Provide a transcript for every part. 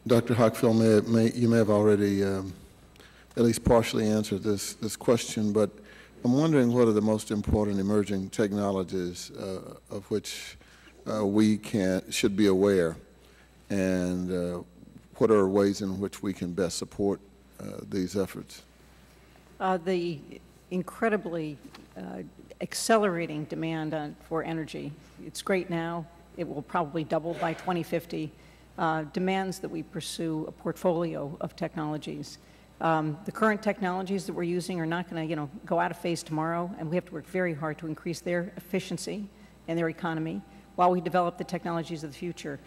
Dr. Hockfield, you may have already at least partially answered this question, but I'm wondering what are the most important emerging technologies of which we should be aware, and what are ways in which we can best support these efforts? The incredibly accelerating demand for energy. It's great now. It will probably double by 2050. Demands that we pursue a portfolio of technologies. The current technologies that we're using are not going to, go out of phase tomorrow, and we have to work very hard to increase their efficiency and their economy while we develop the technologies of the future.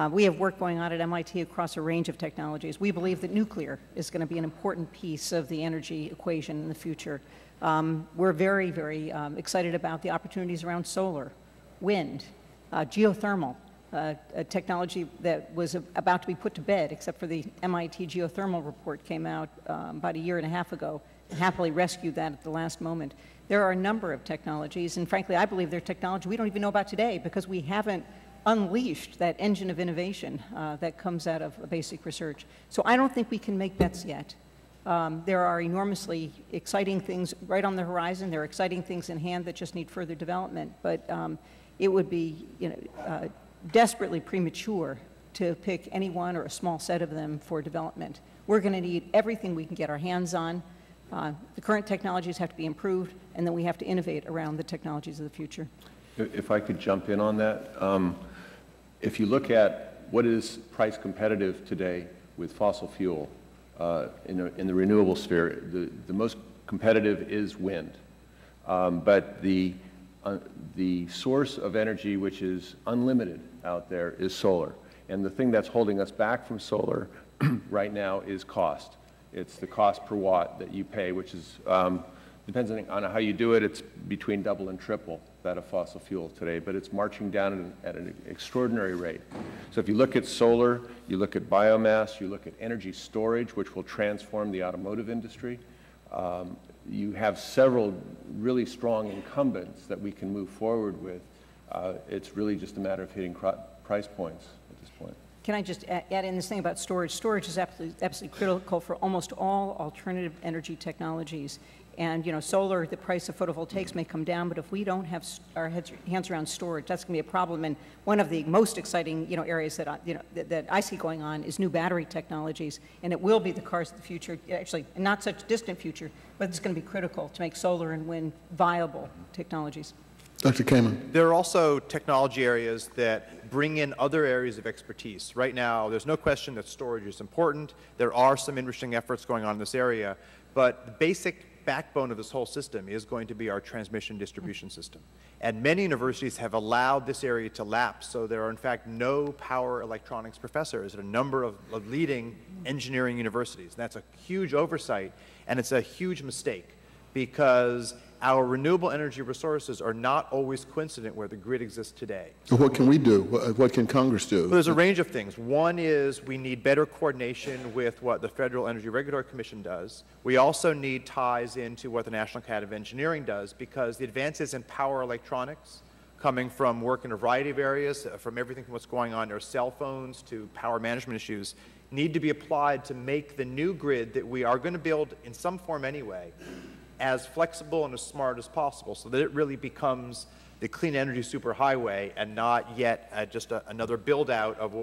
We have work going on at MIT across a range of technologies. We believe that nuclear is going to be an important piece of the energy equation in the future. We're very, very excited about the opportunities around solar, wind, geothermal, a technology that was about to be put to bed, except for the MIT geothermal report came out about a year and a half ago and happily rescued that at the last moment. There are a number of technologies, and frankly, I believe they're technology we don't even know about today because we haven't unleashed that engine of innovation that comes out of basic research. So I don't think we can make bets yet. There are enormously exciting things right on the horizon. There are exciting things in hand that just need further development, but it would be desperately premature to pick any one or a small set of them for development. We're going to need everything we can get our hands on. The current technologies have to be improved, and then we have to innovate around the technologies of the future. If I could jump in on that, if you look at what is price competitive today with fossil fuel in the renewable sphere, the most competitive is wind. But the source of energy which is unlimited out there is solar. And the thing that's holding us back from solar right now is cost. It's the cost per watt that you pay, which is, depends on how you do it, it's between double and triple that of fossil fuel today, but it's marching down at an extraordinary rate. So if you look at solar, you look at biomass, you look at energy storage, which will transform the automotive industry, you have several really strong incumbents that we can move forward with. It's really just a matter of hitting price points at this point. Can I just add in this thing about storage? Storage is absolutely critical for almost all alternative energy technologies. And, solar, the price of photovoltaics may come down, but if we don't have our hands around storage, that's going to be a problem. And one of the most exciting, areas that that I see going on is new battery technologies, and it will be the cars of the future. Actually, not such a distant future, but it's going to be critical to make solar and wind viable technologies. Dr. Kamen. There are also technology areas that bring in other areas of expertise. Right now, there's no question that storage is important. There are some interesting efforts going on in this area, but the basic backbone of this whole system is going to be our transmission distribution system. And many universities have allowed this area to lapse, so there are in fact no power electronics professors at a number of leading engineering universities. And that's a huge oversight, and it's a huge mistake because our renewable energy resources are not always coincident where the grid exists today. So what can we do? What can Congress do? Well, there's a range of things. One is we need better coordination with what the Federal Energy Regulatory Commission does. We also need ties into what the National Academy of Engineering does, because the advances in power electronics coming from work in a variety of areas, from everything from what's going on in our cell phones to power management issues, need to be applied to make the new grid that we are going to build in some form anyway as flexible and as smart as possible, so that it really becomes the clean energy superhighway and not yet just another build-out of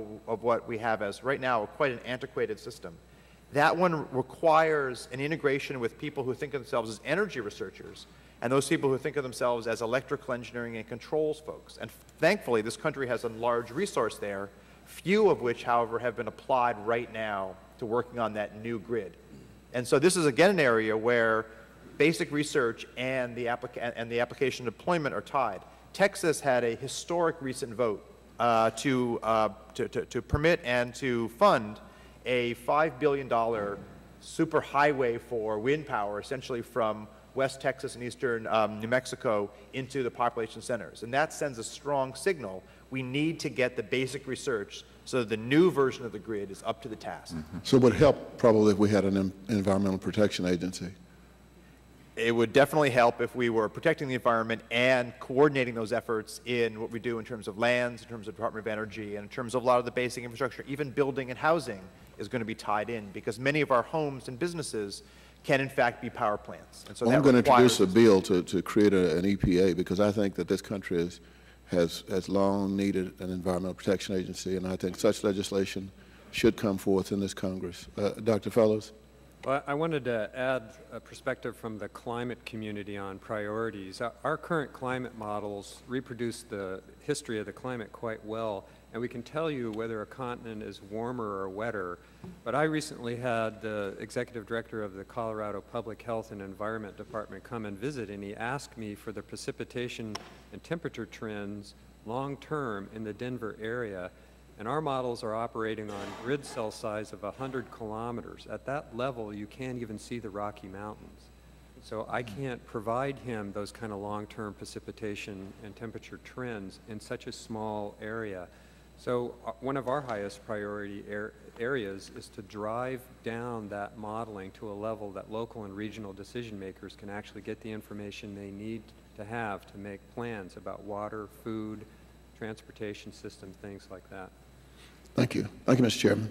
what we have as, right now, quite an antiquated system. That one requires an integration with people who think of themselves as energy researchers and those people who think of themselves as electrical engineering and controls folks. And thankfully, this country has a large resource there, few of which, however, have been applied right now to working on that new grid. And so this is, again, an area where basic research and the application deployment are tied. Texas had a historic recent vote to permit and to fund a $5 billion superhighway for wind power, essentially from West Texas and eastern New Mexico into the population centers. And that sends a strong signal. We need to get the basic research so that the new version of the grid is up to the task. So it would help probably if we had an environmental protection agency. it would definitely help if we were protecting the environment and coordinating those efforts in what we do in terms of lands, in terms of Department of Energy, and in terms of a lot of the basic infrastructure. Even building and housing is going to be tied in, because many of our homes and businesses can in fact be power plants. And so I'm going to introduce a bill to create an EPA, because I think that this country has long needed an environmental protection agency, and I think such legislation should come forth in this Congress. Dr. Fellows? Well, I wanted to add a perspective from the climate community on priorities. Our current climate models reproduce the history of the climate quite well, and we can tell you whether a continent is warmer or wetter. But I recently had the executive director of the Colorado Public Health and Environment Department come and visit, and he asked me for the precipitation and temperature trends long-term in the Denver area. And our models are operating on grid cell size of 100 kilometers. At that level, you can't even see the Rocky Mountains. So I can't provide him those kind of long-term precipitation and temperature trends in such a small area. So one of our highest priority areas is to drive down that modeling to a level that local and regional decision makers can actually get the information they need to make plans about water, food, transportation system, things like that. Thank you. Thank you, Mr. Chairman.